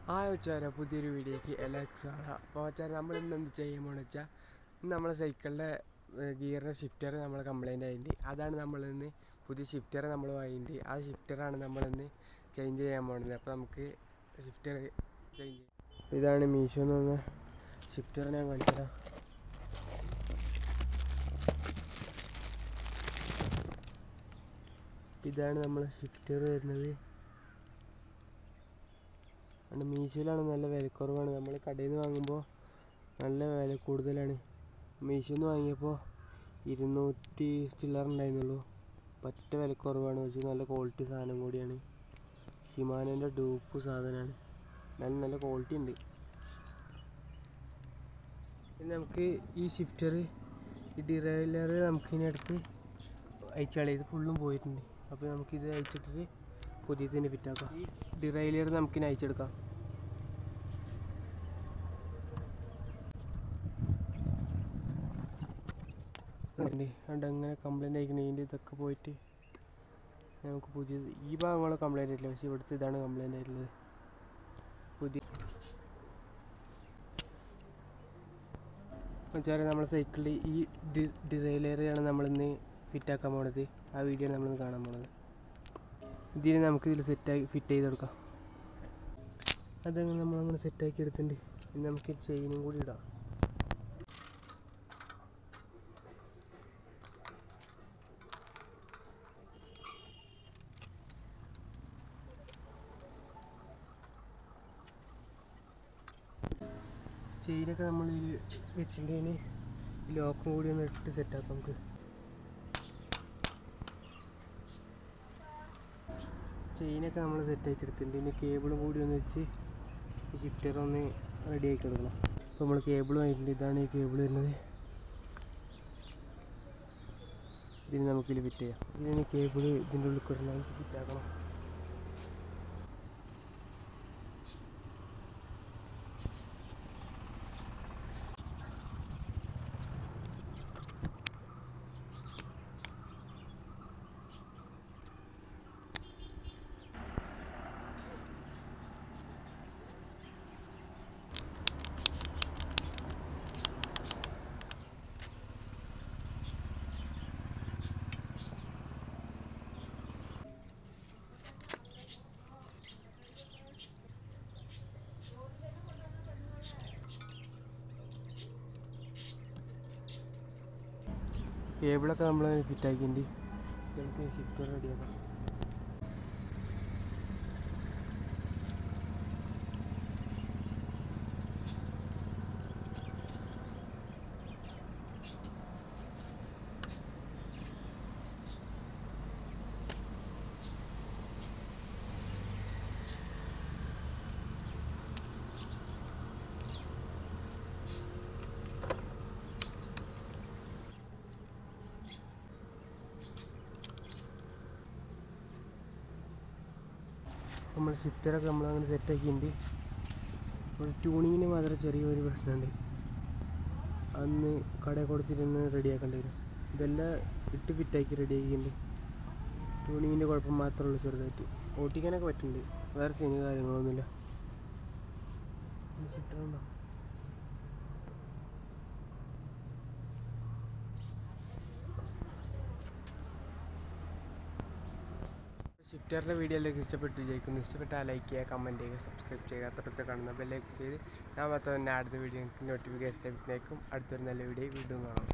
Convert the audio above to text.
വെച്ചാൽ പുതിയൊരു വീഡിയോക്ക് എല്ലാവർക്കും സ്വാഗതം. അപ്പോൾ വെച്ചാൽ നമ്മളിന്ന് എന്ത് ചെയ്യുമ്പോഴെന്ന് വെച്ചാൽ നമ്മളെ സൈക്കിളിൻ്റെ ഗിയറിൻ്റെ ഷിഫ്റ്റർ നമ്മൾ കംപ്ലൈൻ്റ് ആയിട്ട് അതാണ് നമ്മളിന്ന് പുതിയ ഷിഫ്റ്റർ നമ്മൾ വാങ്ങിയിട്ട് ആ ഷിഫ്റ്ററാണ് നമ്മളിന്ന് ചേഞ്ച് ചെയ്യാൻ പോകുന്നത്. അപ്പോൾ നമുക്ക് ഷിഫ്റ്റർ ചേഞ്ച് ചെയ്യാം. ഇതാണ് മീഷോന്ന് വന്ന ഷിഫ്റ്റർ, ഞാൻ കാണിച്ചു തരാം. ഇതാണ് നമ്മൾ ഷിഫ്റ്റർ വരുന്നത്. മീഷോയിലാണ് നല്ല വിലക്കുറവാണ്. നമ്മൾ കടയിൽ നിന്ന് വാങ്ങുമ്പോൾ നല്ല വില കൂടുതലാണ്. മീഷോന്ന് വാങ്ങിയപ്പോൾ 200 ചില്ലറ ഉണ്ടായിരുന്നുള്ളൂ. പറ്റ വിലക്കുറവാണ്. പക്ഷേ നല്ല ക്വാളിറ്റി സാധനം കൂടിയാണ്. ഷിമാനോൻ്റെ ഡൂപ്പ് സാധനമാണ്. നല്ല ക്വാളിറ്റി ഉണ്ട്. പിന്നെ നമുക്ക് ഈ ഷിഫ്റ്റർ ഈ ഡിറൈലർ നമുക്കിതിനടുത്ത് അയച്ചാളെ ഇത് ഫുള്ളും പോയിട്ടുണ്ട്. അപ്പോൾ നമുക്കിത് അയച്ചിട്ട് പുതിയതിന് ഫിറ്റാക്കാം. ഈ ഡിറൈലർ നമുക്കിനി അയച്ചെടുക്കാം. അങ്ങനെ കംപ്ലൈൻ്റ് ആയിക്കണേ. ഇതിൻ്റെ ഇതൊക്കെ പോയിട്ട് നമുക്ക് പുതിയത് ഈ ഭാഗങ്ങൾ കംപ്ലൈൻ്റ് ആയിട്ടില്ല, പക്ഷേ ഇവിടുത്തെ ഇതാണ് കംപ്ലൈൻ്റ് ആയിട്ടുള്ളത്. പുതിയ വെച്ചാൽ നമ്മുടെ സൈക്കിളിൽ ഈ ഡിറൈലറാണ് നമ്മളിന്ന് ഫിറ്റാക്കാൻ പോണത്. ആ വീഡിയോ ആണ് നമ്മളിന്ന് കാണാൻ പോണത്. ഇതിന് നമുക്കിതിൽ ഫിറ്റ് ചെയ്ത് കൊടുക്കാം. അതങ്ങനെ നമ്മളങ്ങനെ സെറ്റാക്കി എടുത്തിട്ടുണ്ട്. ഇനി നമുക്ക് ചെയിനും കൂടി ഇടാം. ചെയിനൊക്കെ നമ്മൾ വെച്ചിട്ടുണ്ടെങ്കിൽ ലോക്കും കൂടി ഒന്ന് ഇട്ട് സെറ്റാക്കാം. നമുക്ക് ചെയിനൊക്കെ നമ്മൾ സെറ്റാക്കി എടുത്തിട്ടുണ്ട്. ഇനി കേബിളും കൂടി ഒന്ന് വെച്ച് ഈ ഷിഫ്റ്റർ ഒന്ന് റെഡി ആക്കി എടുക്കണം. അപ്പോൾ നമ്മൾ കേബിൾ വാങ്ങിയിട്ടുണ്ട്. ഇതാണ് ഈ കേബിൾ വരുന്നത്. ഇതിന് നമുക്കിതിൽ ഫിറ്റ് ചെയ്യാം. ഇതിന് കേബിൾ ഇതിൻ്റെ ഉള്ളിൽ കൂടെ നമുക്ക് ഫിറ്റാക്കണം. കേബിളൊക്കെ നമ്മൾ ഫിറ്റാക്കിയിട്ട് നമുക്ക് ഷിഫ്റ്റർ റെഡിയാക്കാം. നമ്മൾ ഷിഫ്റ്ററൊക്കെ നമ്മളങ്ങനെ സെറ്റാക്കിയിട്ടുണ്ട്. ഒരു ട്യൂണിങ്ങിന് മാത്രം ചെറിയൊരു പ്രശ്നമുണ്ട്. അന്ന് കടയിൽ കൊടുത്തിട്ടൊന്ന് റെഡിയാക്കേണ്ടി വരും. ഇതെല്ലാം ഇട്ട് ഫിറ്റാക്കി റെഡിയാക്കിയിട്ടുണ്ട്. ട്യൂണിങ്ങിൻ്റെ കുഴപ്പം മാത്രമേ ഉള്ളൂ ചെറുതായിട്ട്. ഓട്ടിക്കാനൊക്കെ പറ്റുന്നുണ്ട്. വേറെ സീന് കാര്യങ്ങളൊന്നുമില്ല. ഷിഫ്റ്ററുണ്ടോ? ഷിഫ്റ്ററിൻ്റെ വീഡിയോയിലേക്ക് ഇഷ്ടപ്പെട്ടു വിചാരിക്കുന്നു. ഇഷ്ടപ്പെട്ടാൽ ലൈക്ക് ചെയ്യുക, കമൻറ്റ് ചെയ്യുക, സബ്സ്ക്രൈബ് ചെയ്യുക. തൊട്ടടുത്ത് കാണുന്ന ബെല്ലൈക്കൺ ചെയ്ത് ഞാൻ മാത്രം തന്നെ അടുത്ത വീഡിയോ നോട്ടിഫിക്കേഷൻ ലഭിക്കുന്നേക്കും. അടുത്തൊരു നല്ല വീഡിയോ വീണ്ടും കാണാം.